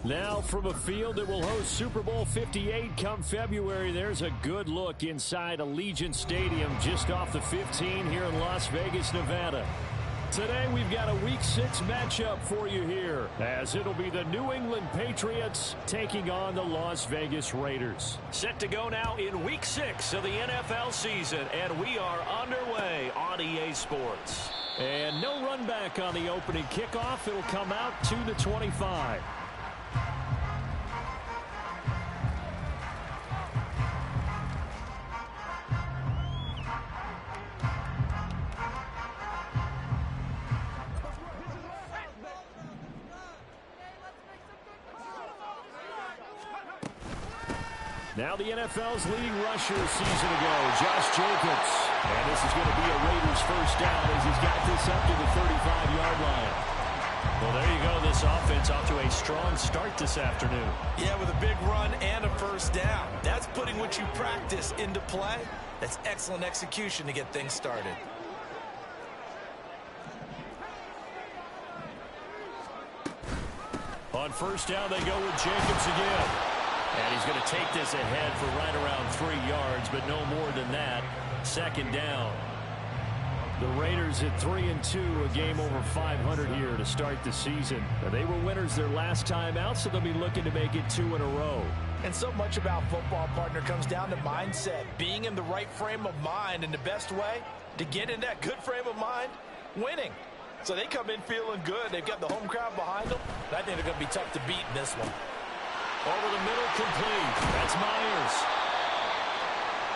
Now from a field that will host Super Bowl 58 come February, there's a good look inside Allegiant Stadium just off the 15 here in Las Vegas, Nevada. Today we've got a Week 6 matchup for you here, as it'll be the New England Patriots taking on the Las Vegas Raiders. Set to go now in Week 6 of the NFL season, and we are underway on EA Sports. And no run back on the opening kickoff. It'll come out to the 25. Now the NFL's leading rusher a season ago, Josh Jacobs. And this is going to be a Raiders first down as he's got this up to the 35-yard line. Well, there you go. This offense off to a strong start this afternoon. Yeah, with a big run and a first down. That's putting what you practice into play. That's excellent execution to get things started. On first down, they go with Jacobs again. And he's going to take this ahead for right around 3 yards, but no more than that. Second down. The Raiders at 3-2, a game over 500 here to start the season. Now, they were winners their last time out, so they'll be looking to make it 2 in a row. And so much about football, partner, comes down to mindset. Being in the right frame of mind, and the best way to get in that good frame of mind, winning. So they come in feeling good. They've got the home crowd behind them. I think they're going to be tough to beat in this one. Over the middle, complete. That's Myers.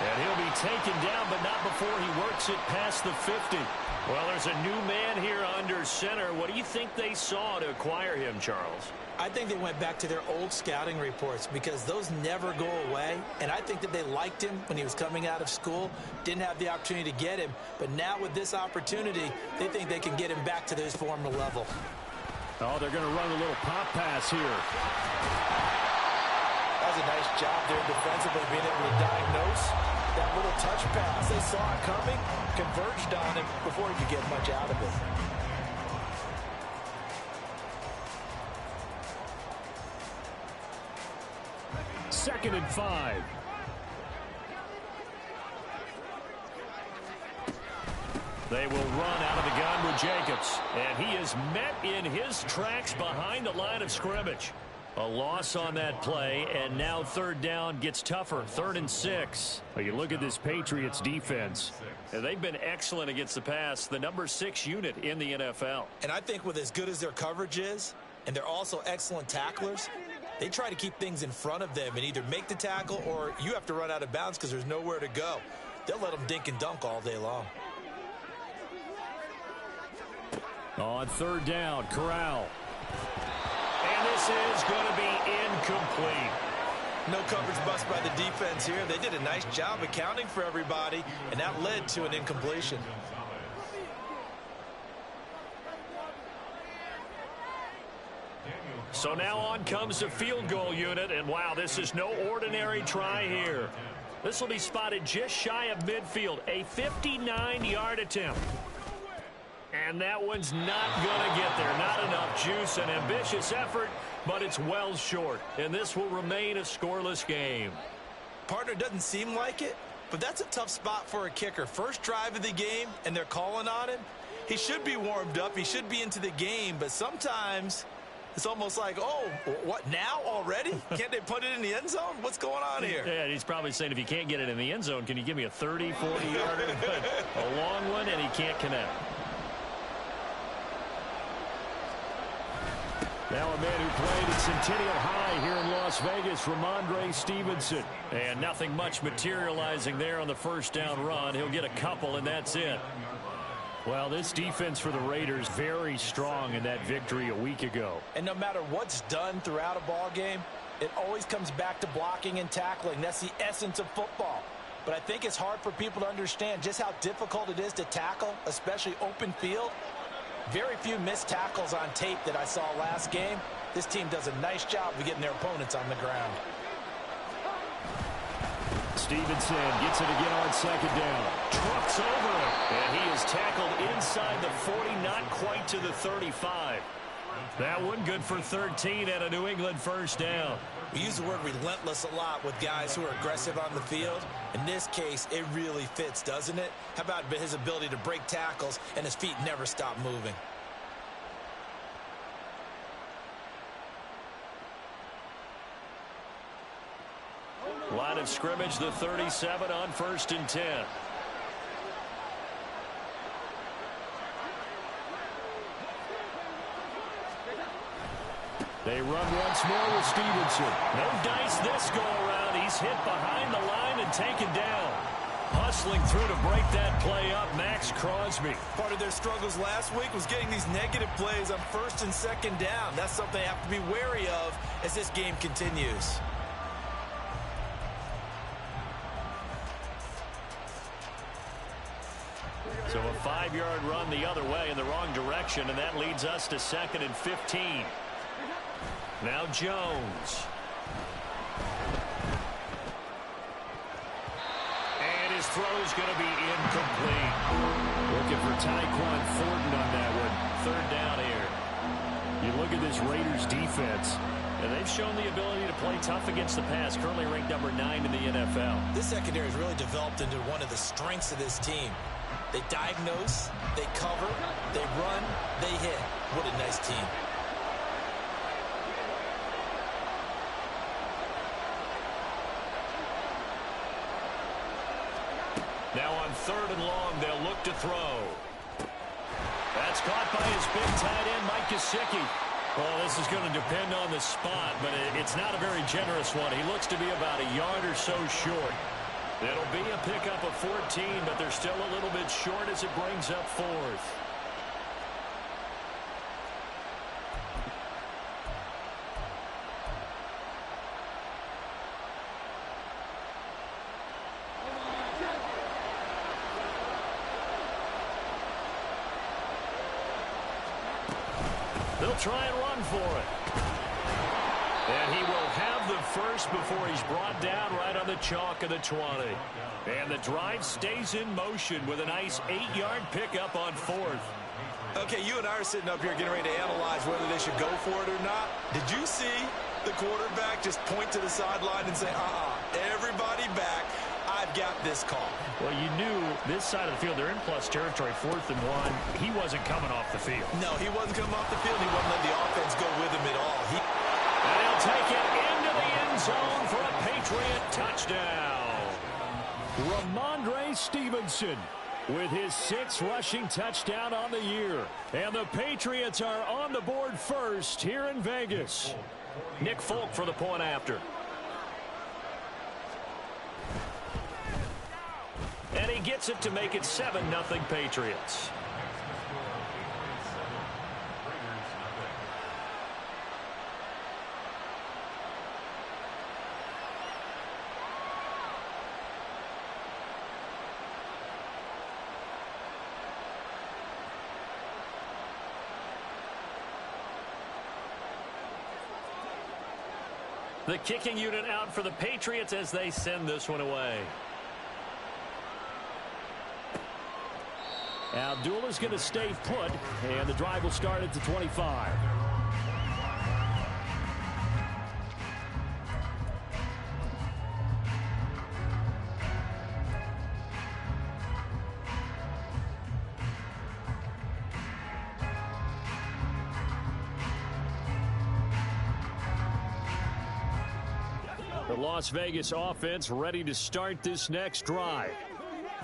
And he'll be taken down, but not before he works it past the 50. Well, there's a new man here under center. What do you think they saw to acquire him, Charles? I think they went back to their old scouting reports because those never go away. And I think that they liked him when he was coming out of school. Didn't have the opportunity to get him. But now with this opportunity, they think they can get him back to his former level. Oh, they're going to run a little pop pass here. That was a nice job there defensively, being able to diagnose that little touch pass. They saw it coming, converged on him before he could get much out of it. Second and 5. They will run out of the gun with Jacobs. And he is met in his tracks behind the line of scrimmage. A loss on that play, and now third down gets tougher. 3rd and 6. Well, you look at this Patriots defense. They've been excellent against the pass, the number 6 unit in the NFL. And I think with as good as their coverage is, and they're also excellent tacklers, they try to keep things in front of them and either make the tackle or you have to run out of bounds because there's nowhere to go. They'll let them dink and dunk all day long. On third down, Corral. And this is going to be incomplete. No coverage bust by the defense here. They did a nice job accounting for everybody, and that led to an incompletion. So now on comes the field goal unit, and wow, this is no ordinary try here. This will be spotted just shy of midfield, a 59-yard attempt. And that one's not going to get there. Not enough juice, an ambitious effort, but it's well short. And this will remain a scoreless game. Partner, doesn't seem like it, but that's a tough spot for a kicker. First drive of the game, and they're calling on him. He should be warmed up. He should be into the game, but sometimes it's almost like, oh, what, now already? Can't they put it in the end zone? What's going on here? Yeah, he's probably saying, if you can't get it in the end zone, can you give me a 30, 40-yarder? A long one, and he can't connect. Now a man who played at Centennial High here in Las Vegas, Ramondre Stevenson. And nothing much materializing there on the first down run. He'll get a couple, and that's it. Well, this defense for the Raiders very strong in that victory a week ago. And no matter what's done throughout a ball game, it always comes back to blocking and tackling. That's the essence of football. But I think it's hard for people to understand just how difficult it is to tackle, especially open field. Very few missed tackles on tape that I saw last game. This team does a nice job of getting their opponents on the ground. Stevenson gets it again on second down. Trucks over it. And he is tackled inside the 40, not quite to the 35. That one good for 13 and a New England first down. We use the word relentless a lot with guys who are aggressive on the field. In this case, it really fits, doesn't it? How about his ability to break tackles and his feet never stop moving? Line of scrimmage, the 37 on 1st and 10. They run once more with Stevenson. No dice this go around. He's hit behind the line and taken down. Hustling through to break that play up, Max Crosby. Part of their struggles last week was getting these negative plays on 1st and 2nd down. That's something they have to be wary of as this game continues. So a 5-yard run the other way in the wrong direction, and that leads us to 2nd and 15. Now Jones. And his throw is going to be incomplete. Looking for Tyquan Thornton on that one. 3rd down here. You look at this Raiders defense, and they've shown the ability to play tough against the pass, currently ranked number 9 in the NFL. This secondary has really developed into one of the strengths of this team. They diagnose, they cover, they run, they hit. What a nice team. Now on 3rd and long, they'll look to throw. That's caught by his big tight end, Mike Gesicki. Well, this is going to depend on the spot, but it's not a very generous one. He looks to be about a yard or so short. It'll be a pickup of 14, but they're still a little bit short as it brings up 4th. They'll try and run for it. And he will have the first before he's brought down right on the chalk of the 20. And the drive stays in motion with a nice 8-yard pickup on 4th. Okay, you and I are sitting up here getting ready to analyze whether they should go for it or not. Did you see the quarterback just point to the sideline and say, everybody back, I've got this call? Well, you knew this side of the field, they're in plus territory, 4th and 1. He wasn't coming off the field. No, he wasn't coming off the field. He wasn't letting the offense go with him at all. And he'll take it into the end zone for a Patriot touchdown. Ramondre Stevenson with his 6th rushing touchdown on the year. And the Patriots are on the board first here in Vegas. Nick Folk for the point after. And he gets it to make it 7-0 Patriots. The kicking unit out for the Patriots as they send this one away. Abdullah's going to stay put, and the drive will start at the 25. The Las Vegas offense ready to start this next drive.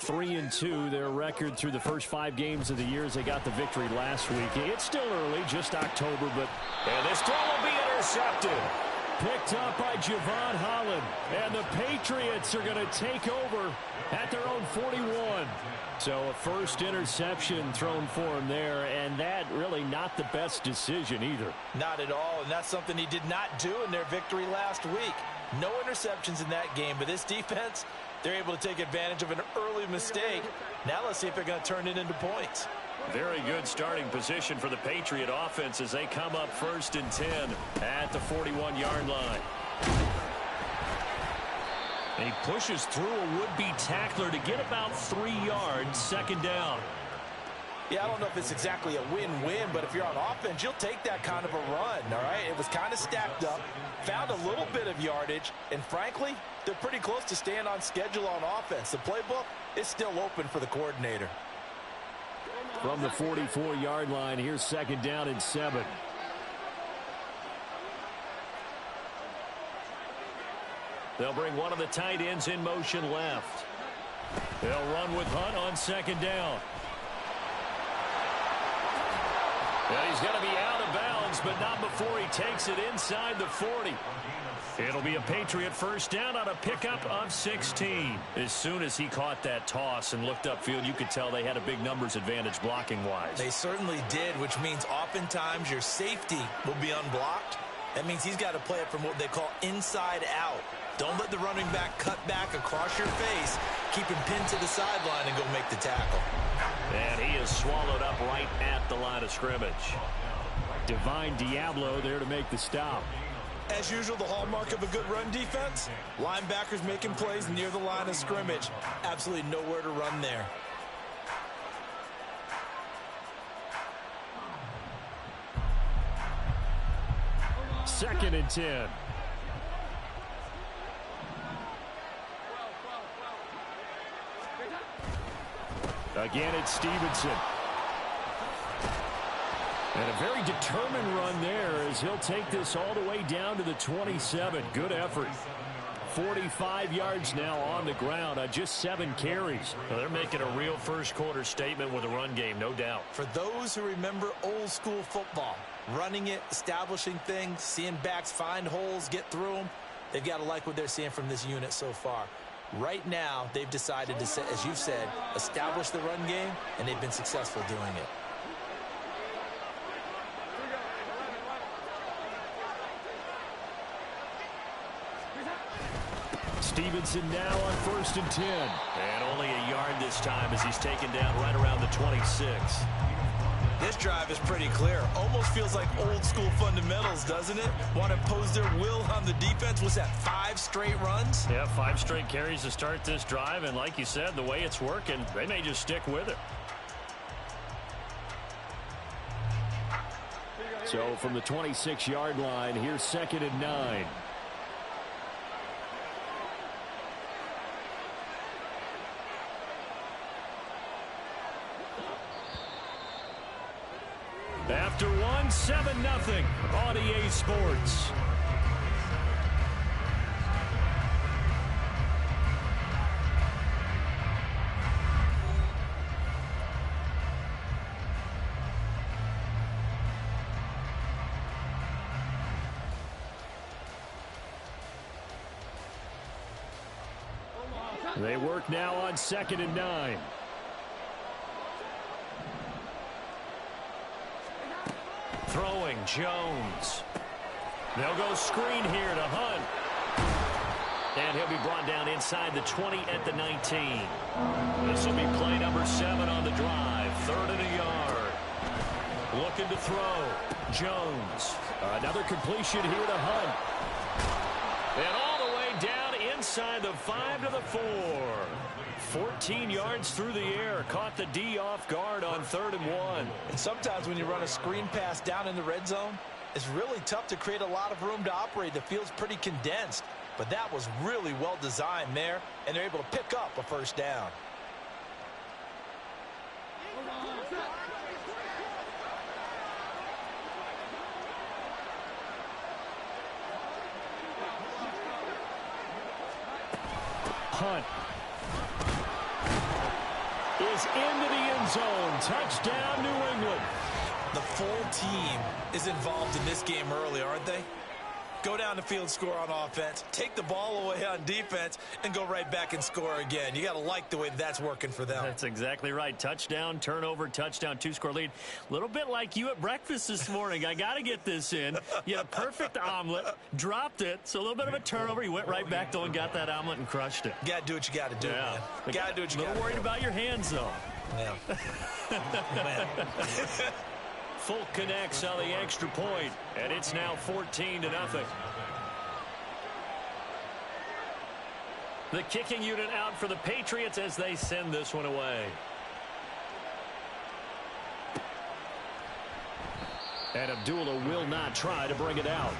3-2, their record through the first 5 games of the year as they got the victory last week. It's still early, just October, but and this throw will be intercepted. Picked up by Javon Holland, and the Patriots are going to take over at their own 41. So a first interception thrown for him there, and that really not the best decision either. Not at all, and that's something he did not do in their victory last week. No interceptions in that game, but this defense, they're able to take advantage of an early mistake. Now let's see if they're going to turn it into points. Very good starting position for the Patriot offense as they come up 1st and 10 at the 41-yard line. And he pushes through a would-be tackler to get about 3 yards, 2nd down. Yeah, I don't know if it's exactly a win-win, but if you're on offense, you'll take that kind of a run, all right? It was kind of stacked up, found a little bit of yardage, and frankly, they're pretty close to staying on schedule on offense. The playbook is still open for the coordinator. From the 44-yard line, here's 2nd down and 7. They'll bring one of the tight ends in motion left. They'll run with Hunt on 2nd down. Well, he's going to be out of bounds, but not before he takes it inside the 40. It'll be a Patriot first down on a pickup of 16. As soon as he caught that toss and looked upfield, you could tell they had a big numbers advantage blocking-wise. They certainly did, which means oftentimes your safety will be unblocked. That means he's got to play it from what they call inside out. Don't let the running back cut back across your face. Keep him pinned to the sideline and go make the tackle. And he is swallowed up right at the line of scrimmage. Divine Diablo there to make the stop. As usual, the hallmark of a good run defense, linebackers making plays near the line of scrimmage. Absolutely nowhere to run there. Second and 10. Again, it's Stevenson. And a very determined run there as he'll take this all the way down to the 27. Good effort. 45 yards now on the ground on just 7 carries. Well, they're making a real first-quarter statement with a run game, no doubt. For those who remember old-school football, running it, establishing things, seeing backs find holes, get through them, they've got to like what they're seeing from this unit so far. Right now, they've decided to, as you've said, establish the run game, and they've been successful doing it. Stevenson now on 1st and 10. And only a yard this time as he's taken down right around the 26. This drive is pretty clear. Almost feels like old school fundamentals, doesn't it? Want to impose their will on the defense. Was that 5 straight runs? Yeah, 5 straight carries to start this drive. And like you said, the way it's working, they may just stick with it. So from the 26-yard line, here's 2nd and 9. After 7-0 on EA Sports. They work now on 2nd and 9. Throwing, Jones. They'll go screen here to Hunt. And he'll be brought down inside the 20 at the 19. This will be play number 7 on the drive. 3rd and a yard. Looking to throw. Jones. Another completion here to Hunt. And all the way down inside the 5 to the 4. 14 yards through the air. Caught the D off guard on 3rd and 1. And sometimes when you run a screen pass down in the red zone, it's really tough to create a lot of room to operate. The field's pretty condensed. But that was really well designed there, and they're able to pick up a first down. Hunt is into the end zone. Touchdown, New England. The full team is involved in this game early, aren't they? Go down the field, score on offense, take the ball away on defense, and go right back and score again. You got to like the way that's working for them. That's exactly right. Touchdown, turnover, touchdown, 2-score lead. A little bit like you at breakfast this morning. I got to get this in. You had a perfect omelet, dropped it, so a little bit of a turnover. You went right back, though, and got that omelet and crushed it. You got to do what you got to do, man. You got to do what you got to do. A little worried about your hands, though. Yeah. Fulk connects on the extra point, and it's now 14-0. The kicking unit out for the Patriots as they send this one away. And Abdullah will not try to bring it out.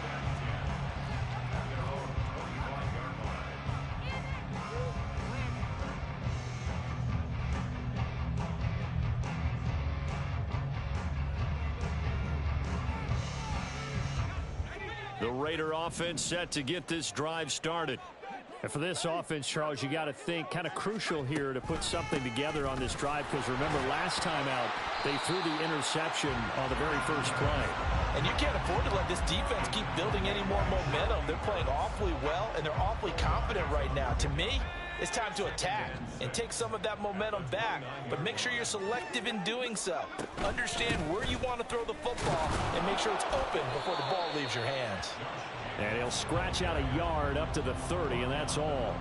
The Raider offense set to get this drive started. And for this offense, Charles, you got to think kind of crucial here to put something together on this drive, because remember last time out they threw the interception on the very first play. And you can't afford to let this defense keep building any more momentum. They're playing awfully well, and they're awfully confident right now. To me, it's time to attack and take some of that momentum back, but make sure you're selective in doing so. Understand where you want to throw the football and make sure it's open before the ball leaves your hands. And he'll scratch out a yard up to the 30, and that's all.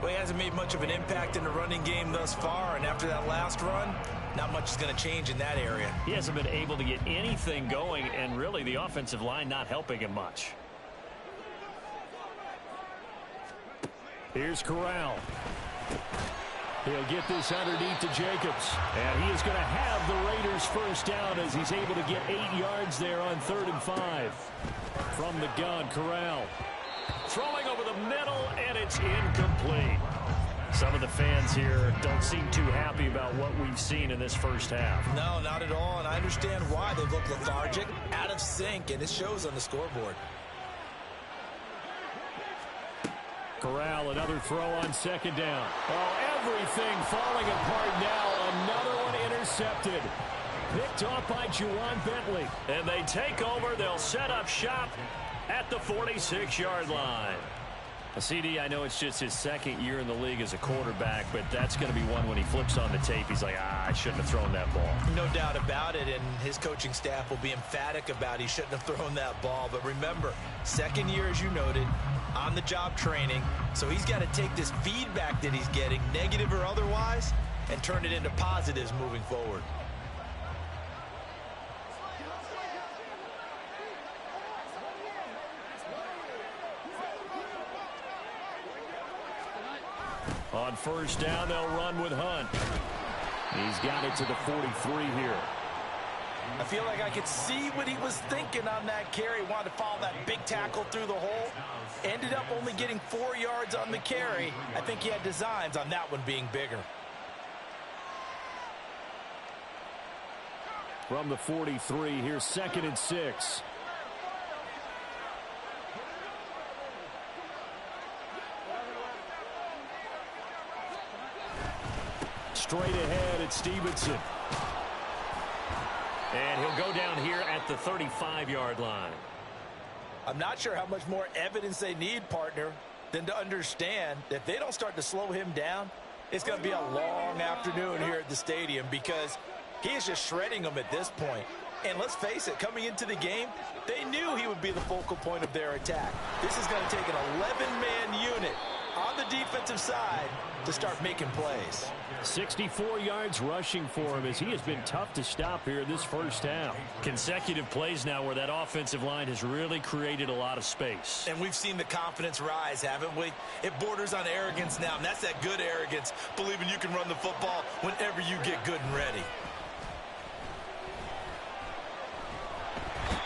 Well, he hasn't made much of an impact in the running game thus far, and after that last run, not much is going to change in that area. He hasn't been able to get anything going, and really the offensive line not helping him much. Here's Corral. He'll get this underneath to Jacobs. And he is going to have the Raiders first down as he's able to get 8 yards there on 3rd and 5. From the gun, Corral. Throwing over the middle, and it's incomplete. Some of the fans here don't seem too happy about what we've seen in this first half. No, not at all, and I understand why. They've looked lethargic, out of sync, and it shows on the scoreboard. Corral, another throw on 2nd down. Oh, everything falling apart now. Another one intercepted. Picked off by Juwan Bentley. And they take over. They'll set up shop at the 46-yard line. CD, I know it's just his 2nd year in the league as a quarterback, but that's going to be one when he flips on the tape, he's like, I shouldn't have thrown that ball. No doubt about it, and his coaching staff will be emphatic about he shouldn't have thrown that ball. But remember, 2nd year, as you noted, on-the-job training, so he's got to take this feedback that he's getting, negative or otherwise, and turn it into positives moving forward. On 1st down, they'll run with Hunt. He's got it to the 43 here. I feel like I could see what he was thinking on that carry. Wanted to follow that big tackle through the hole. Ended up only getting 4 yards on the carry. I think he had designs on that one being bigger. From the 43, here's 2nd and 6. Straight ahead, it's Stevenson. And he'll go down here at the 35-yard line. I'm not sure how much more evidence they need, partner, than to understand that if they don't start to slow him down, it's going to be a long afternoon here at the stadium, because he is just shredding them at this point. And let's face it, coming into the game, they knew he would be the focal point of their attack. This is going to take an 11-man unit on the defensive side to start making plays. 64 yards rushing for him as he has been tough to stop here this first half. Consecutive plays now where that offensive line has really created a lot of space. And we've seen the confidence rise, haven't we? It borders on arrogance now, and that's that good arrogance, believing you can run the football whenever you get good and ready.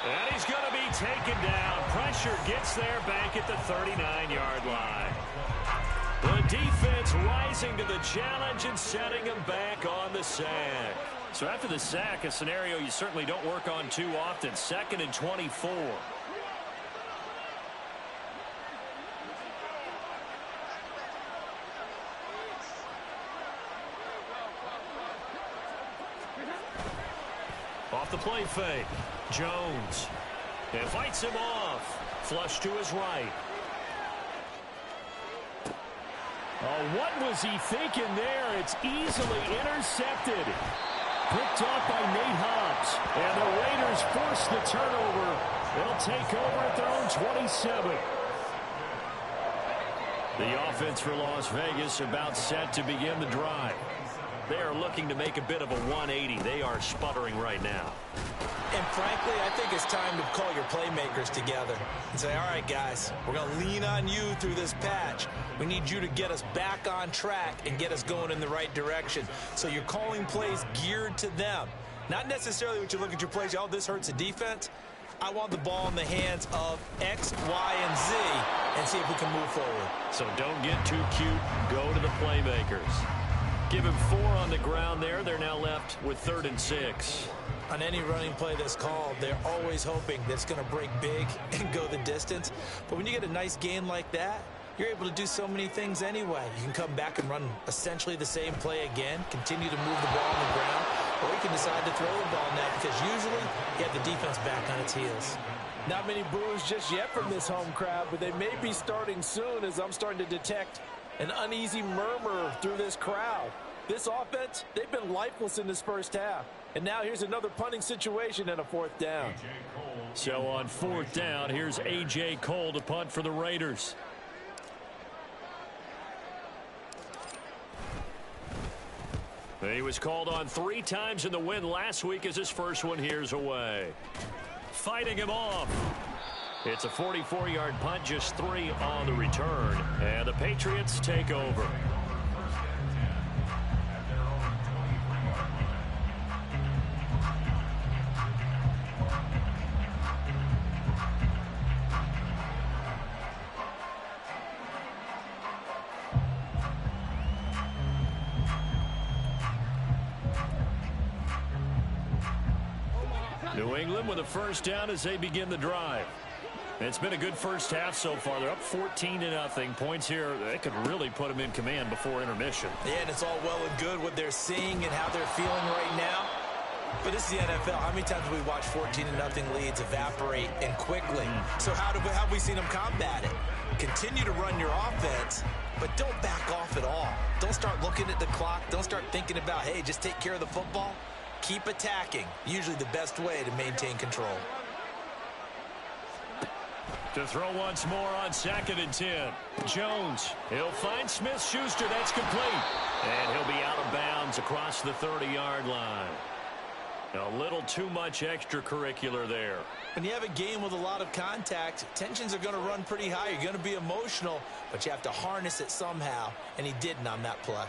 And he's going to be taken down. Pressure gets there back at the 39-yard line. The defense rising to the challenge and setting him back on the sack. So after the sack, a scenario you certainly don't work on too often. 2nd and 24. Off the play fake. Jones. And fights him off. Flush to his right. Oh, what was he thinking there? It's easily intercepted. Picked off by Nate Hobbs. And the Raiders force the turnover. They'll take over at their own 27. The offense for Las Vegas about set to begin the drive. They are looking to make a bit of a 180. They are sputtering right now. And frankly, I think it's time to call your playmakers together and say, all right, guys, we're going to lean on you through this patch. We need you to get us back on track and get us going in the right direction. So you're calling plays geared to them. Not necessarily what you look at your plays, oh, this hurts the defense. I want the ball in the hands of X, Y, and Z and see if we can move forward. So don't get too cute. Go to the playmakers. Give him 4 on the ground there. They're now left with 3rd and 6. On any running play that's called, they're always hoping that it's going to break big and go the distance. But when you get a nice gain like that, you're able to do so many things anyway. You can come back and run essentially the same play again, continue to move the ball on the ground, or you can decide to throw the ball now because usually you have the defense back on its heels. Not many boos just yet from this home crowd, but they may be starting soon as I'm starting to detect an uneasy murmur through this crowd. This offense, they've been lifeless in this first half. And now here's another punting situation and a 4th down. So on 4th down, here's A.J. Cole to punt for the Raiders. He was called on 3 times in the win last week as his first one here's away. Fighting him off. It's a 44-yard punt, just 3 on the return. And the Patriots take over. New England with a first down as they begin the drive. It's been a good first half so far. They're up 14-0. Points here, they could really put them in command before intermission. Yeah, and it's all well and good what they're seeing and how they're feeling right now. But this is the NFL. How many times have we watched 14-0 leads evaporate and quickly? So how have we seen them combat it? Continue to run your offense, but don't back off at all. Don't start looking at the clock. Don't start thinking about, hey, just take care of the football. Keep attacking. Usually the best way to maintain control. To throw once more on 2nd and 10. Jones. He'll find Smith-Schuster. That's complete. And he'll be out of bounds across the 30-yard line. A little too much extracurricular there. When you have a game with a lot of contact, tensions are going to run pretty high. You're going to be emotional, but you have to harness it somehow, and he didn't on that play.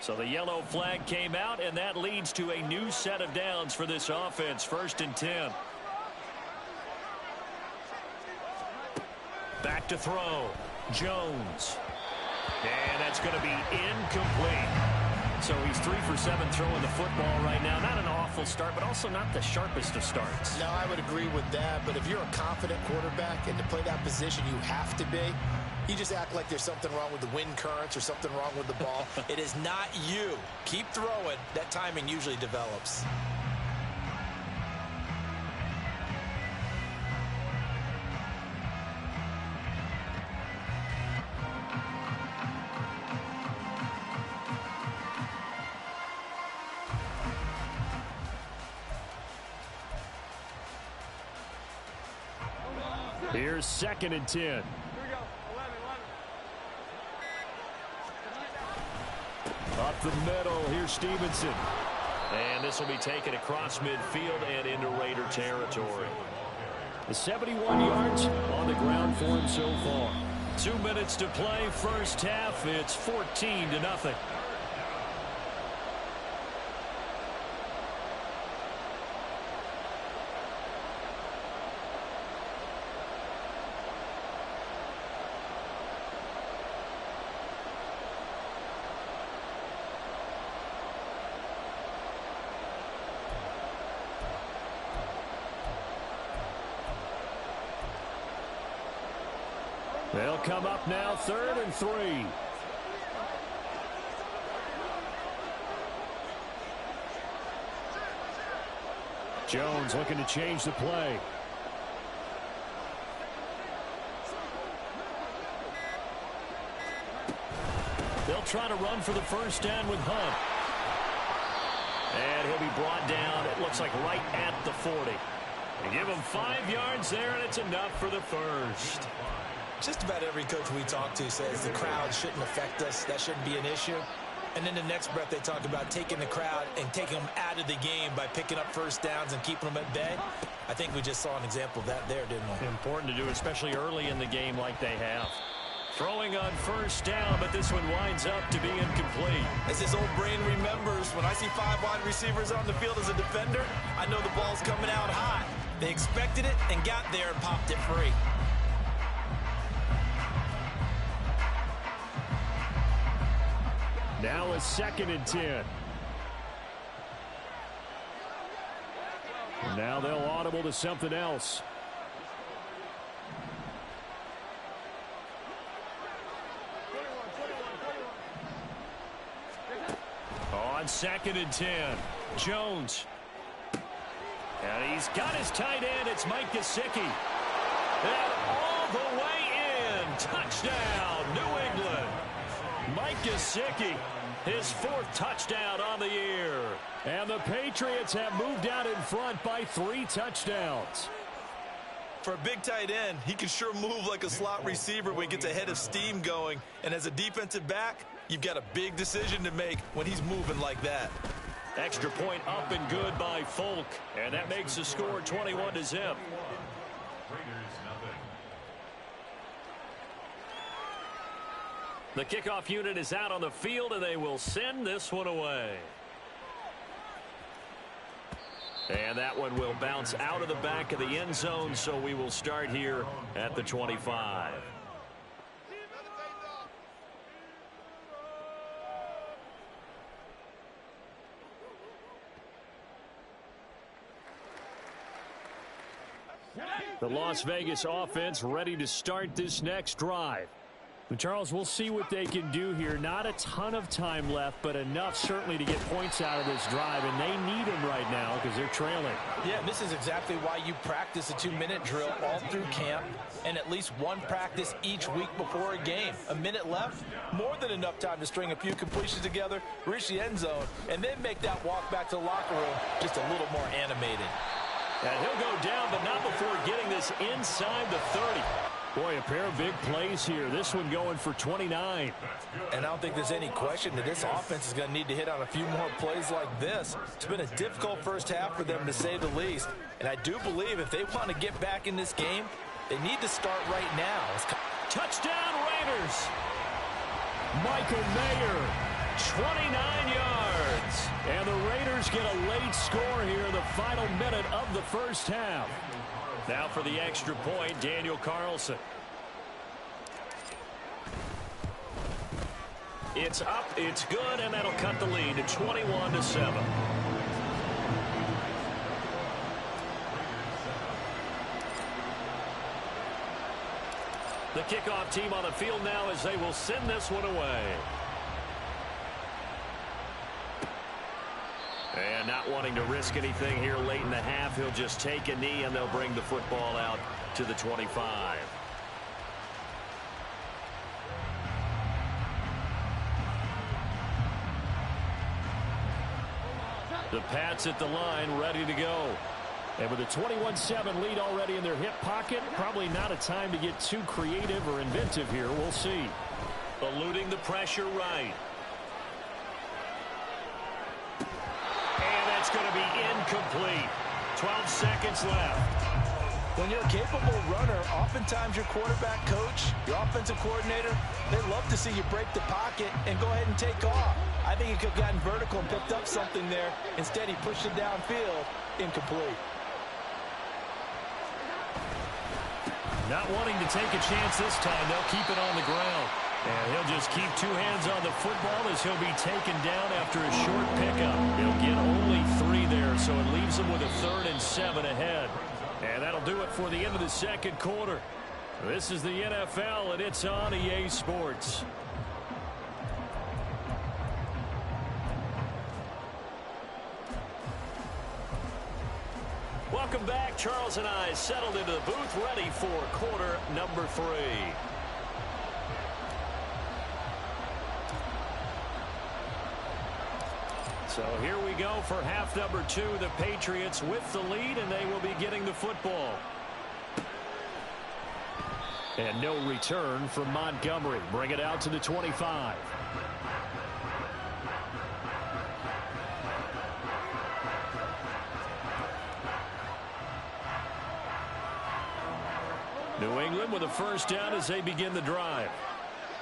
So the yellow flag came out, and that leads to a new set of downs for this offense. 1st and 10. Back to throw. Jones. And that's going to be incomplete. So he's 3 for 7 throwing the football right now. Not an awful start, but also not the sharpest of starts. No, I would agree with that. But if you're a confident quarterback and to play that position, you have to be. You just act like there's something wrong with the wind currents or something wrong with the ball. It is not you. Keep throwing. That timing usually develops. Here's 2nd and 10. Up the middle, here's Stevenson. And this will be taken across midfield and into Raider territory. The 71 yards on the ground for him so far. 2 minutes to play, first half. It's 14-0. They'll come up now, 3rd and 3. Jones looking to change the play. They'll try to run for the first down with Hunt. And he'll be brought down, it looks like right at the 40. They give him 5 yards there, and it's enough for the first. Just about every coach we talk to says the crowd shouldn't affect us. That shouldn't be an issue. And then the next breath they talk about taking the crowd and taking them out of the game by picking up first downs and keeping them at bay. I think we just saw an example of that there, didn't we? Important to do, especially early in the game like they have. Throwing on first down, but this one winds up to be incomplete. As his old brain remembers, when I see 5 wide receivers on the field as a defender, I know the ball's coming out hot. They expected it and got there and popped it free. Now a 2nd and 10. Now they'll audible to something else. On 2nd and 10, Jones. And he's got his tight end. It's Mike Gesicki. And all the way in. Touchdown, New England. Mike Gesicki, his 4th touchdown on the year. And the Patriots have moved out in front by 3 touchdowns. For a big tight end, he can sure move like a slot receiver when he gets a head of steam going. And as a defensive back, you've got a big decision to make when he's moving like that. Extra point up and good by Folk. And that makes the score 21-0. The kickoff unit is out on the field, and they will send this one away. And that one will bounce out of the back of the end zone, so we will start here at the 25. The Las Vegas offense ready to start this next drive. And Charles, we'll see what they can do here. Not a ton of time left, but enough certainly to get points out of this drive, and they need them right now because they're trailing. Yeah, this is exactly why you practice a 2-minute drill all through camp and at least one practice each week before a game. A minute left, more than enough time to string a few completions together, reach the end zone, and then make that walk back to the locker room just a little more animated. And he'll go down, but not before getting this inside the 30. Boy, a pair of big plays here. This one going for 29. And I don't think there's any question that this offense is going to need to hit on a few more plays like this. It's been a difficult first half for them, to say the least. And I do believe if they want to get back in this game, they need to start right now. Touchdown, Raiders! Michael Mayer, 29 yards. And the Raiders get a late score here in the final minute of the first half. Now for the extra point, Daniel Carlson. It's up, it's good, and that'll cut the lead to 21-7. The kickoff team on the field now as they will send this one away. And not wanting to risk anything here late in the half, he'll just take a knee, and they'll bring the football out to the 25. The Pats at the line, ready to go. And with a 21-7 lead already in their hip pocket, probably not a time to get too creative or inventive here. We'll see. Eluding the pressure right. It's going to be incomplete. 12 seconds left. When you're a capable runner, oftentimes your quarterback coach, your offensive coordinator, they love to see you break the pocket and go ahead and take off. I think he could have gotten vertical and picked up something there. Instead, he pushed it downfield. Incomplete. Not wanting to take a chance this time. They'll keep it on the ground. And he'll just keep 2 hands on the football as he'll be taken down after a short pickup. He'll get only 3 there, so it leaves him with a 3rd and 7 ahead. And that'll do it for the end of the second quarter. This is the NFL, and it's on EA Sports. Welcome back. Charles and I settled into the booth, ready for quarter number 3. So here we go for half number 2. The Patriots with the lead, and they will be getting the football. And no return from Montgomery. Bring it out to the 25. New England with a first down as they begin the drive.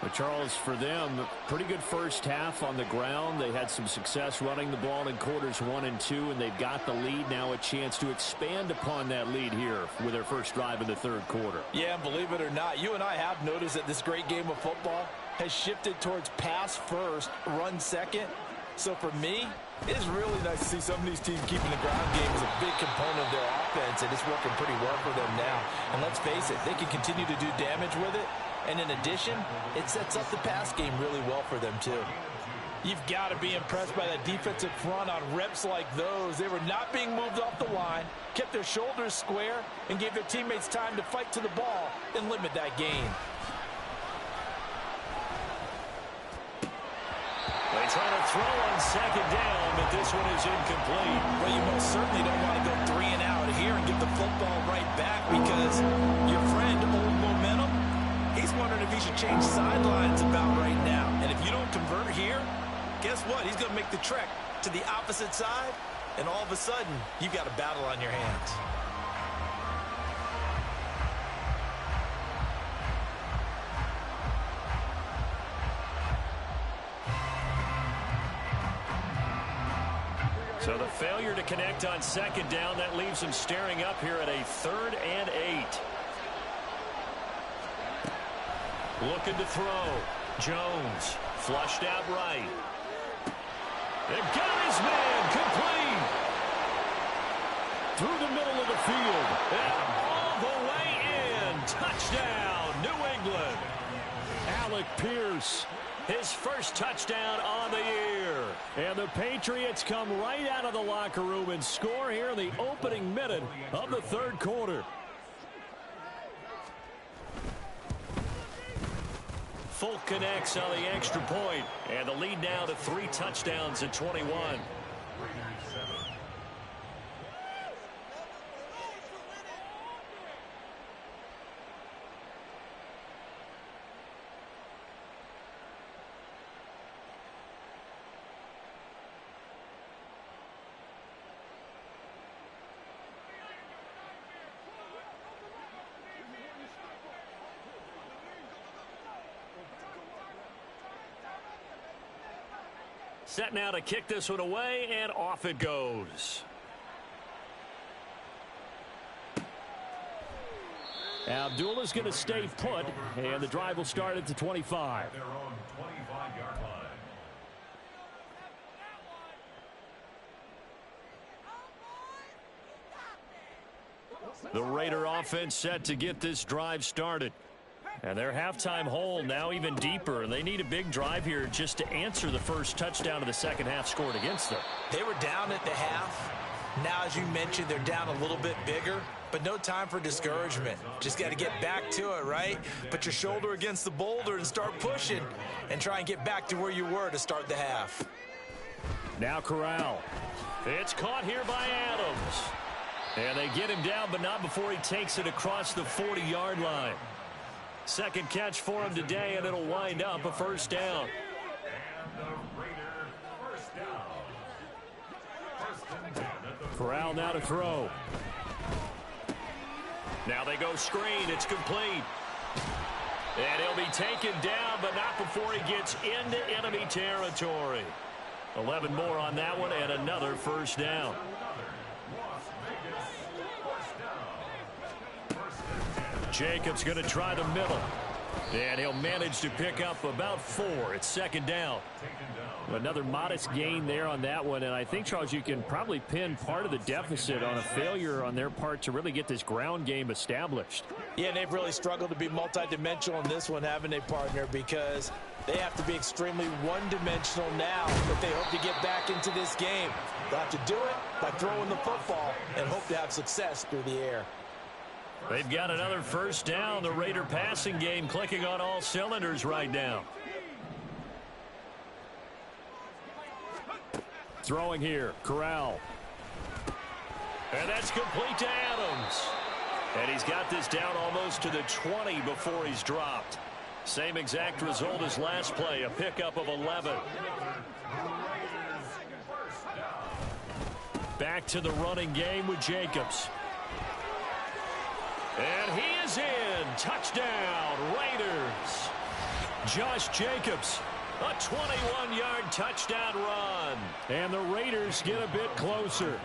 But Charles, for them, pretty good first half on the ground. They had some success running the ball in quarters 1 and 2, and they've got the lead. Now a chance to expand upon that lead here with their first drive in the third quarter. Yeah, and believe it or not, you and I have noticed that this great game of football has shifted towards pass first, run second. So for me, it's really nice to see some of these teams keeping the ground game as a big component of their offense, and it's working pretty well for them now. And let's face it, they can continue to do damage with it. And in addition, it sets up the pass game really well for them, too. You've got to be impressed by that defensive front on reps like those. They were not being moved off the line, kept their shoulders square, and gave their teammates time to fight to the ball and limit that gain. They try to throw on second down, but this one is incomplete. Well, you most certainly don't want to go 3 and out here and get the football right back because your friend, Old Momentum, he's wondering if he should change sidelines about right now. And if you don't convert here, guess what? He's going to make the trek to the opposite side, and all of a sudden, you've got a battle on your hands. So the failure to connect on second down, that leaves him staring up here at a 3rd and 8. Looking to throw. Jones flushed out right. They've got his man complete. Through the middle of the field. And all the way in. Touchdown, New England. Alec Pierce, his first touchdown on the year. And the Patriots come right out of the locker room and score here in the opening minute of the third quarter. Folk connects on the extra point, and the lead now to 3 touchdowns at 21. Set now to kick this one away, and off it goes. Abdullah's going to stay put, and the drive will start at the 25. Their own 25-yard line. The Raider offense set to get this drive started. And their halftime hole now even deeper. And they need a big drive here just to answer the first touchdown of the second half scored against them. They were down at the half. Now, as you mentioned, they're down a little bit bigger, but no time for discouragement. Just got to get back to it, right? Put your shoulder against the boulder and start pushing and try and get back to where you were to start the half. Now Corral. It's caught here by Adams. And they get him down, but not before he takes it across the 40-yard line. Second catch for him today, and it'll wind up a first down. And the Raider first down. First and 10 at the Corral now to throw. Now they go screen. It's complete. And he'll be taken down, but not before he gets into enemy territory. 11 more on that one, and another first down. Jacobs going to try the middle. And he'll manage to pick up about 4. It's second down. Another modest gain there on that one. And I think, Charles, you can probably pin part of the deficit on a failure on their part to really get this ground game established. Yeah, and they've really struggled to be multidimensional in this one, haven't they, partner? Because they have to be extremely one-dimensional now if they hope to get back into this game. They'll have to do it by throwing the football and hope to have success through the air. They've got another first down. The Raider passing game clicking on all cylinders right now. Throwing here, Corral. And that's complete to Adams. And he's got this down almost to the 20 before he's dropped. Same exact result as last play, a pickup of 11. Back to the running game with Jacobs. And he is in. Touchdown, Raiders. Josh Jacobs, a 21-yard touchdown run. And the Raiders get a bit closer.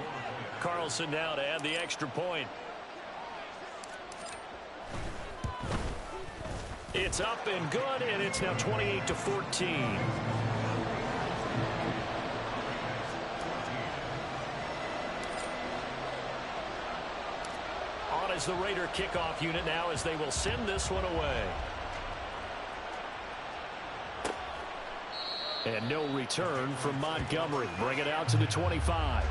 Carlson now to add the extra point. It's up and good, and it's now 28-14. On is the Raider kickoff unit now as they will send this one away. And no return from Montgomery. Bring it out to the 25.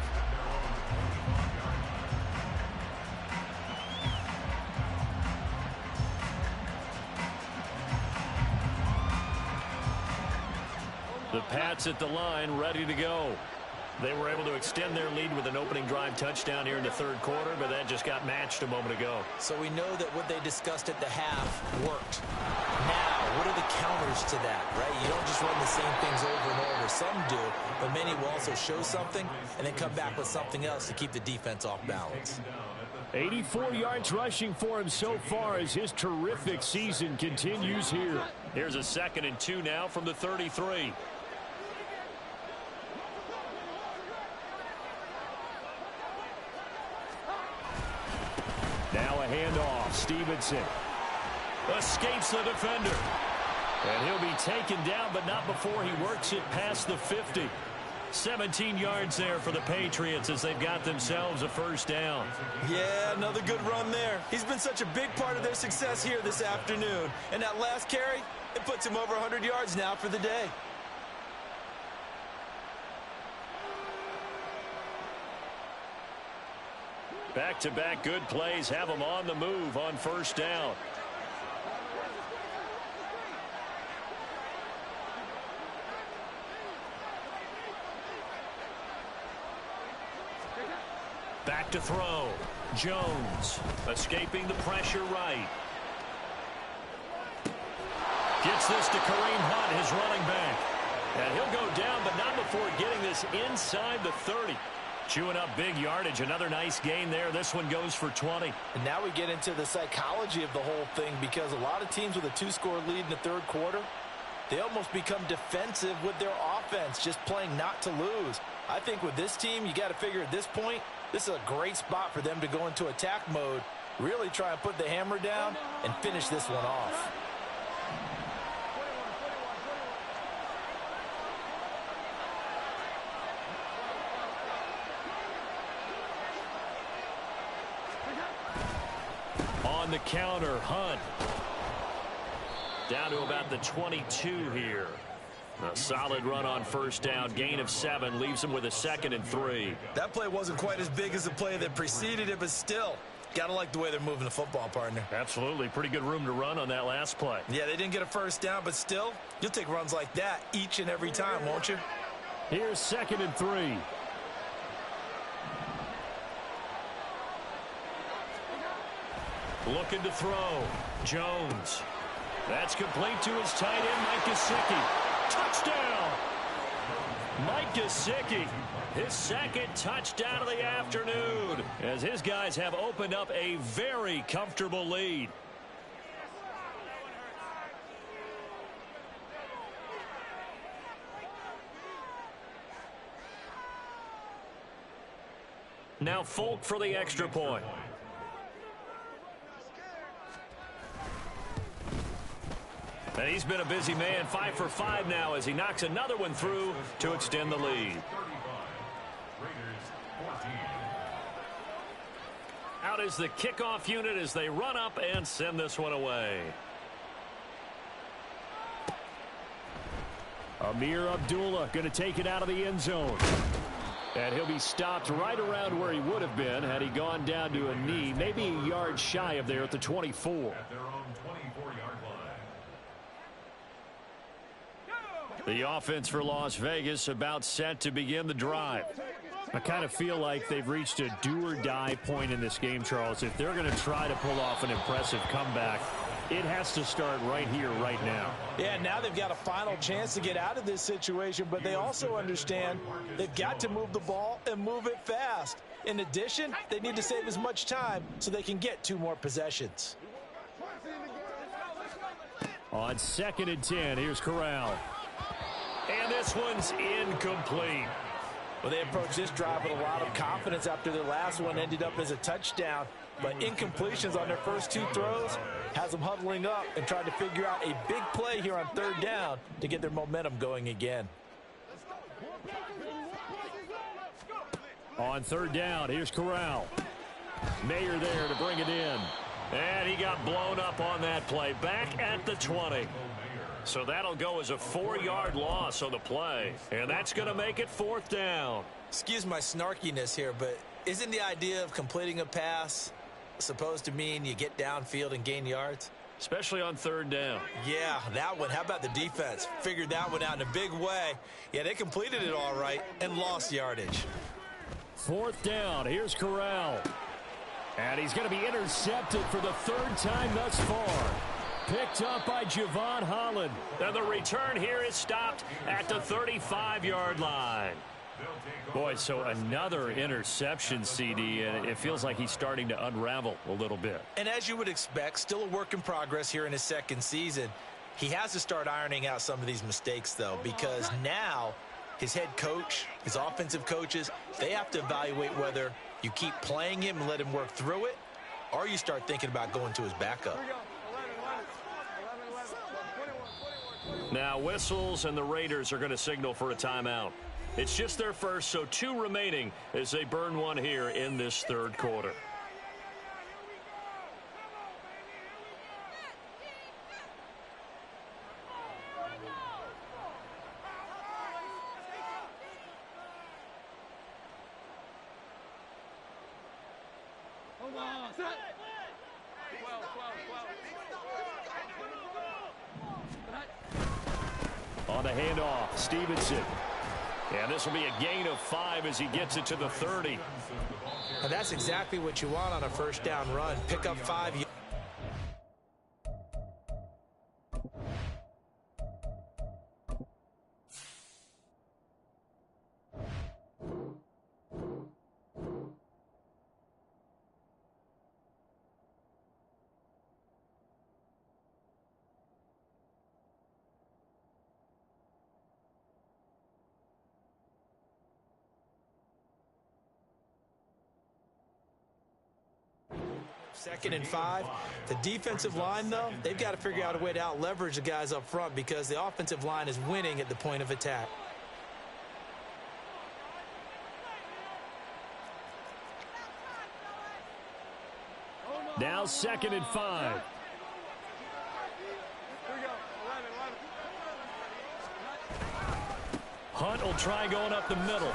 The Pats at the line, ready to go. They were able to extend their lead with an opening drive touchdown here in the third quarter, but that just got matched a moment ago. So we know that what they discussed at the half worked. Now, what are the counters to that, right? You don't just run the same things over and over. Some do, but many will also show something and then come back with something else to keep the defense off balance. 84 yards rushing for him so far as his terrific season continues here. Here's a 2nd and 2 now from the 33. Now a handoff. Stevenson escapes the defender. And he'll be taken down, but not before he works it past the 50. 17 yards there for the Patriots as they've got themselves a first down. Yeah, another good run there. He's been such a big part of their success here this afternoon. And that last carry, it puts him over 100 yards now for the day. Back-to-back good plays have them on the move on first down. Back to throw. Jones escaping the pressure right. Gets this to Kareem Hunt, his running back. And he'll go down, but not before getting this inside the 30. Chewing up big yardage. Another nice gain there. This one goes for 20. And now we get into the psychology of the whole thing, because a lot of teams with a 2-score lead in the third quarter, they almost become defensive with their offense, just playing not to lose. I think with this team, you got to figure at this point, this is a great spot for them to go into attack mode, really try and put the hammer down and finish this one off. On the counter, Hunt. Down to about the 22 here. A solid run on first down. Gain of 7 leaves him with a 2nd and 3. That play wasn't quite as big as the play that preceded it, but still, gotta like the way they're moving the football, partner. Absolutely. Pretty good room to run on that last play. Yeah, they didn't get a first down, but still, you'll take runs like that each and every time, won't you? Here's 2nd and 3. Looking to throw. Jones. That's complete to his tight end, Mike Gesicki. Touchdown! Mike Gesicki, his 2nd touchdown of the afternoon, as his guys have opened up a very comfortable lead. Now Folk for the extra point. And he's been a busy man, 5 for 5 now as he knocks another one through to extend the lead. Out is the kickoff unit as they run up and send this one away. Amir Abdullah going to take it out of the end zone. And he'll be stopped right around where he would have been had he gone down to a knee, maybe a yard shy of there at the 24. At their own 24-yard line. The offense for Las Vegas about set to begin the drive. I kind of feel like they've reached a do-or-die point in this game, Charles. If they're going to try to pull off an impressive comeback, it has to start right here, right now. Yeah, now they've got a final chance to get out of this situation, but they also understand they've got to move the ball and move it fast. In addition, they need to save as much time so they can get 2 more possessions. On 2nd and 10, here's Corral. And this one's incomplete. Well, they approached this drive with a lot of confidence after their last one ended up as a touchdown. But incompletions on their first 2 throws has them huddling up and trying to figure out a big play here on 3rd down to get their momentum going again. On 3rd down, here's Corral. Mayer there to bring it in. And he got blown up on that play. Back at the 20. So that'll go as a 4-yard loss on the play. And that's going to make it 4th down. Excuse my snarkiness here, but isn't the idea of completing a pass supposed to mean you get downfield and gain yards? Especially on 3rd down. Yeah, that one. How about the defense? Figured that one out in a big way. Yeah, they completed it all right and lost yardage. 4th down. Here's Corral. And he's going to be intercepted for the 3rd time thus far. Picked up by Javon Holland. And the return here is stopped at the 35-yard line. Boy, so another interception, CD, and it feels like he's starting to unravel a little bit. And as you would expect, still a work in progress here in his 2nd season. He has to start ironing out some of these mistakes, though, because now his head coach, his offensive coaches, they have to evaluate whether you keep playing him and let him work through it, or you start thinking about going to his backup. Now whistles, and the Raiders are going to signal for a timeout. It's just their first, so 2 remaining as they burn one here in this 3rd quarter. On the handoff, Stevenson. And this will be a gain of 5 as he gets it to the 30. And that's exactly what you want on a 1st down run. Pick up 5. Second and 5. The defensive line, though, they've got to figure out a way to out-leverage the guys up front because the offensive line is winning at the point of attack. Now 2nd and 5. Hunt will try going up the middle.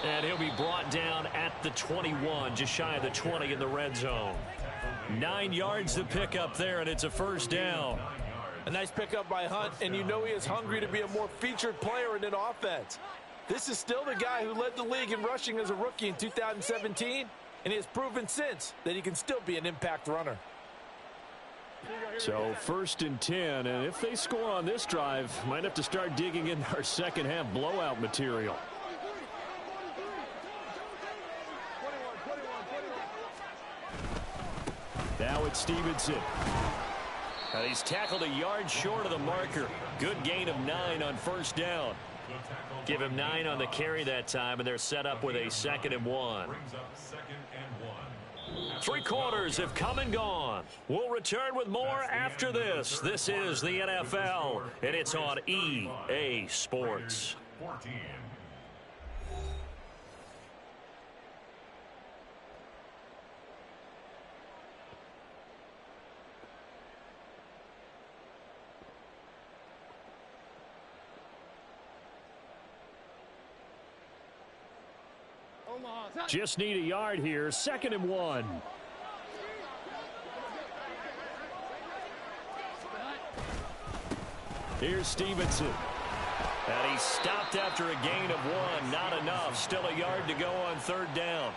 And he'll be brought down at the 21, just shy of the 20 in the red zone. 9 yards to pick up there, and it's a 1st down. A nice pickup by Hunt, and you know he is hungry to be a more featured player in an offense. This is still the guy who led the league in rushing as a rookie in 2017, and he has proven since that he can still be an impact runner. So 1st and 10, and if they score on this drive, might have to start digging in our second half blowout material. Now it's Stevenson. And he's tackled a yard short of the marker. Good gain of 9 on 1st down. Give him 9 on the carry that time, and they're set up with a 2nd and 1. 3 quarters have come and gone. We'll return with more after this. This is the NFL, and it's on EA Sports. Just need a yard here. 2nd and 1. Here's Stevenson. And he stopped after a gain of 1. Not enough. Still a yard to go on 3rd down.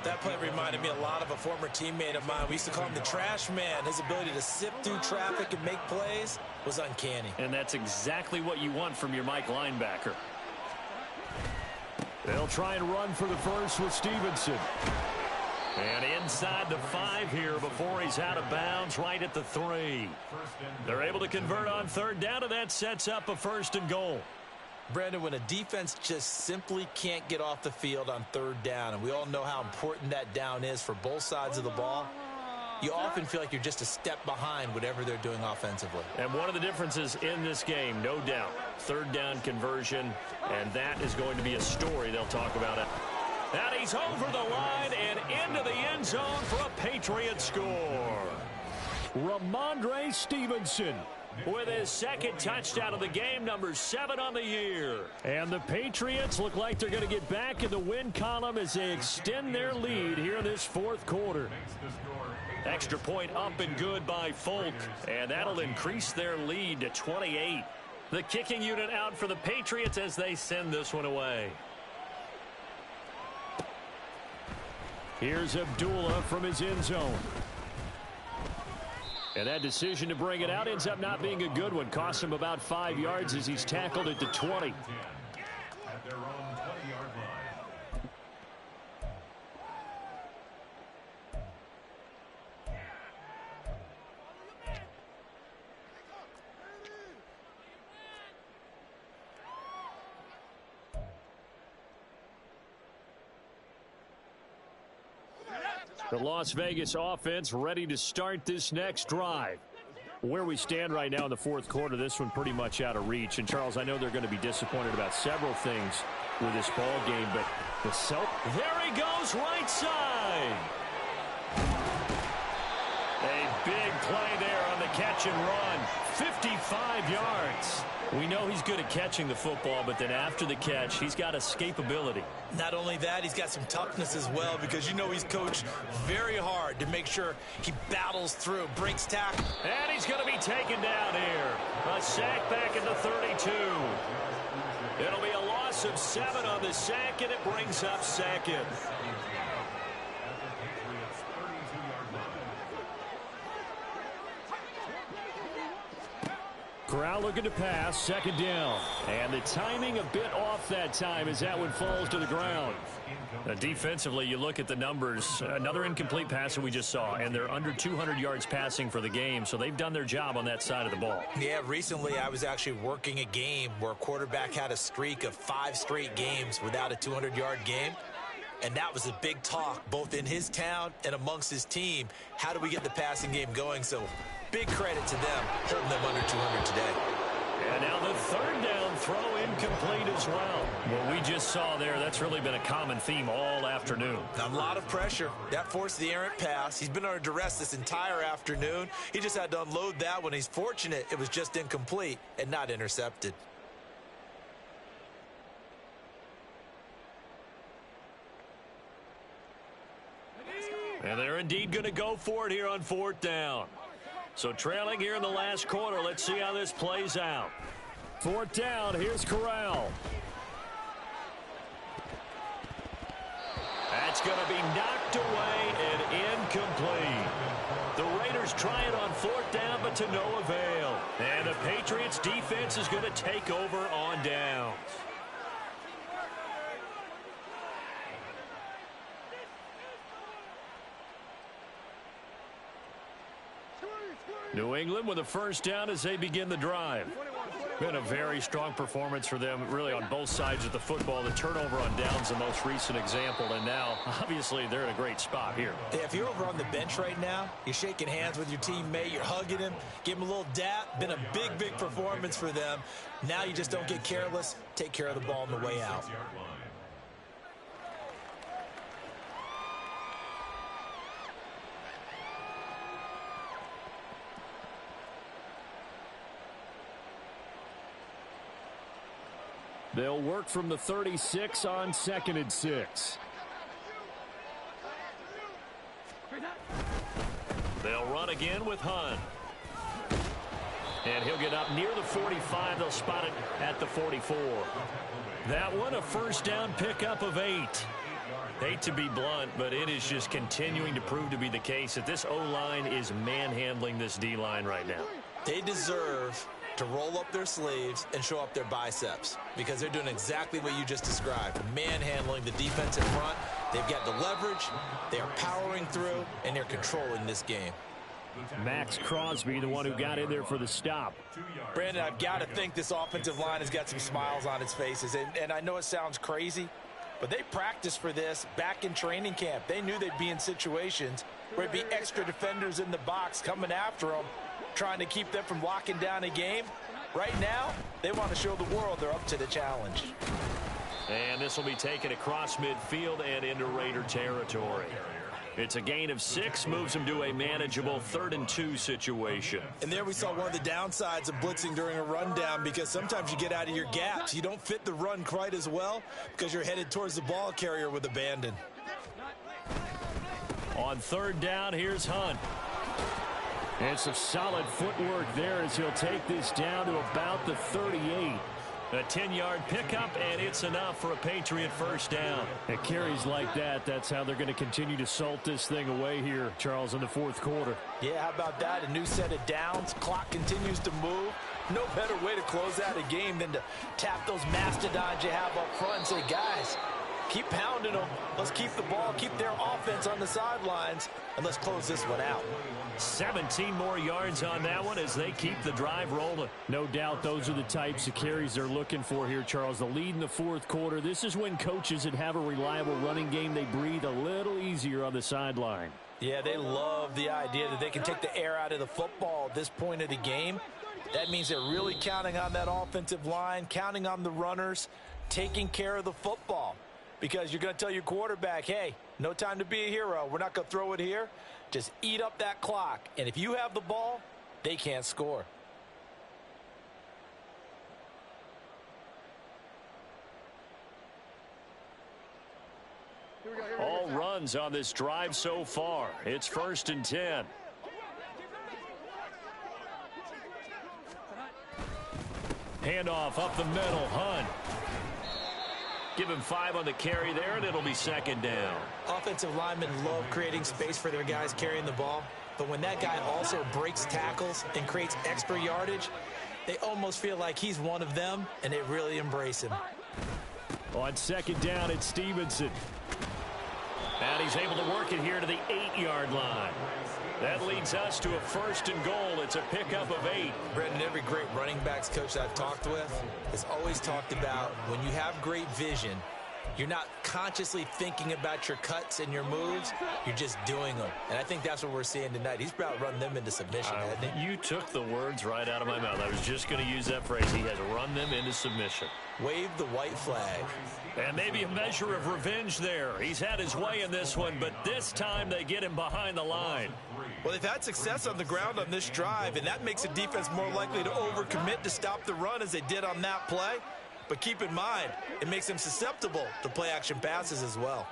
That play reminded me a lot of a former teammate of mine. We used to call him the trash man. His ability to sift through traffic and make plays was uncanny. And that's exactly what you want from your Mike linebacker. They'll try and run for the first with Stevenson. And inside the 5 here before he's out of bounds right at the 3. They're able to convert on 3rd down, and that sets up a 1st and goal. Brandon, when a defense just simply can't get off the field on 3rd down, and we all know how important that down is for both sides of the ball, you often feel like you're just a step behind whatever they're doing offensively. And one of the differences in this game, no doubt, 3rd down conversion, and that is going to be a story they'll talk about it. And he's over the line and into the end zone for a Patriot score. Ramondre Stevenson with his 2nd touchdown of the game, number 7 on the year. And the Patriots look like they're going to get back in the win column as they extend their lead here in this 4th quarter. Extra point up and good by Folk, and that'll increase their lead to 28. The kicking unit out for the Patriots as they send this one away. Here's Abdullah from his end zone. And that decision to bring it out ends up not being a good one. Costs him about 5 yards as he's tackled at the 20. At their own 20-yard line. The Las Vegas offense ready to start this next drive. Where we stand right now in the 4th quarter, this one pretty much out of reach. And, Charles, I know they're going to be disappointed about several things with this ball game, but there he goes, right side. A big play there on the catch and run. 55 yards. We know he's good at catching the football, but then after the catch, he's got escapability. Not only that, he's got some toughness as well, because you know he's coached very hard to make sure he battles through, breaks tackle. And he's going to be taken down here. A sack back at the 32. It'll be a loss of 7 on the sack, and it brings up 2nd. Corral looking to pass, 2nd down. And the timing a bit off that time as that one falls to the ground. Defensively, you look at the numbers. Another incomplete pass that we just saw, and they're under 200 yards passing for the game, so they've done their job on that side of the ball. Yeah, recently I was actually working a game where a quarterback had a streak of 5 straight games without a 200-yard game. And that was a big talk, both in his town and amongst his team. How do we get the passing game going? So big credit to them, holding them under 200 today. And now the 3rd down throw incomplete as well. What we just saw there, that's really been a common theme all afternoon. A lot of pressure. That forced the errant pass. He's been under duress this entire afternoon. He just had to unload that one. He's fortunate it was just incomplete and not intercepted. And they're indeed going to go for it here on 4th down. So trailing here in the last quarter. Let's see how this plays out. 4th down. Here's Corral. That's going to be knocked away and incomplete. The Raiders try it on 4th down, but to no avail. And the Patriots defense is going to take over on downs. New England with a 1st down as they begin the drive. Been a very strong performance for them, really, on both sides of the football. The turnover on downs, the most recent example, and now, obviously, they're in a great spot here. If you're over on the bench right now, you're shaking hands with your teammate, you're hugging him, give him a little dap. Been a big, big performance for them. Now you just don't get careless. Take care of the ball on the way out. They'll work from the 36 on 2nd and 6. They'll run again with Hunt. And he'll get up near the 45. They'll spot it at the 44. That one, a 1st down pickup of 8. Hate to be blunt, but it is just continuing to prove to be the case that this O-line is manhandling this D-line right now. They deserve to roll up their sleeves and show up their biceps, because they're doing exactly what you just described, manhandling the defense in front. They've got the leverage, they are powering through, and they're controlling this game. Max Crosby, the one who got in there for the stop. Brandon, I've got to think this offensive line has got some smiles on its faces. And I know it sounds crazy, but they practiced for this back in training camp. They knew they'd be in situations where there'd be extra defenders in the box coming after them, trying to keep them from locking down a game. Right now, they want to show the world they're up to the challenge. And this will be taken across midfield and into Raider territory. It's a gain of 6, moves them to a manageable 3rd and 2 situation. And there we saw one of the downsides of blitzing during a rundown, because sometimes you get out of your gaps. You don't fit the run quite as well because you're headed towards the ball carrier with abandon. On 3rd down, here's Hunt. And some solid footwork there as he'll take this down to about the 38. A 10-yard pickup, and it's enough for a Patriot first down. It carries like that. That's how they're going to continue to salt this thing away here, Charles, in the 4th quarter. Yeah, how about that? A new set of downs. Clock continues to move. No better way to close out a game than to tap those mastodons you have up front and say, guys, keep pounding them. Let's keep the ball, keep their offense on the sidelines, and let's close this one out. 17 more yards on that one as they keep the drive rolling. No doubt those are the types of carries they're looking for here, Charles. The lead in the 4th quarter. This is when coaches that have a reliable running game, they breathe a little easier on the sideline. Yeah, they love the idea that they can take the air out of the football at this point of the game. That means they're really counting on that offensive line, counting on the runners, taking care of the football. Because you're going to tell your quarterback, hey, no time to be a hero. We're not going to throw it here. Just eat up that clock. And if you have the ball, they can't score. All runs on this drive so far. It's 1st and 10. Handoff up the middle. Hunt. Give him 5 on the carry there, and it'll be 2nd down. Offensive linemen love creating space for their guys carrying the ball. But when that guy also breaks tackles and creates extra yardage, they almost feel like he's one of them, and they really embrace him. On 2nd down, it's Stevenson. And he's able to work it here to the 8-yard line. That leads us to a 1st and goal. It's a pickup of 8. Brendan, every great running backs coach I've talked with has always talked about when you have great vision, you're not consciously thinking about your cuts and your moves. You're just doing them. And I think that's what we're seeing tonight. He's about run them into submission, hasn't he? You took the words right out of my mouth. I was just going to use that phrase. He has run them into submission. Wave the white flag. And maybe a measure of revenge there. He's had his way in this one, but this time they get him behind the line. Well, they've had success on the ground on this drive, and that makes the defense more likely to overcommit to stop the run as they did on that play. But keep in mind, it makes them susceptible to play-action passes as well.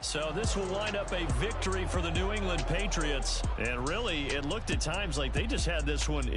So this will wind up a victory for the New England Patriots. And really, it looked at times like they just had this one in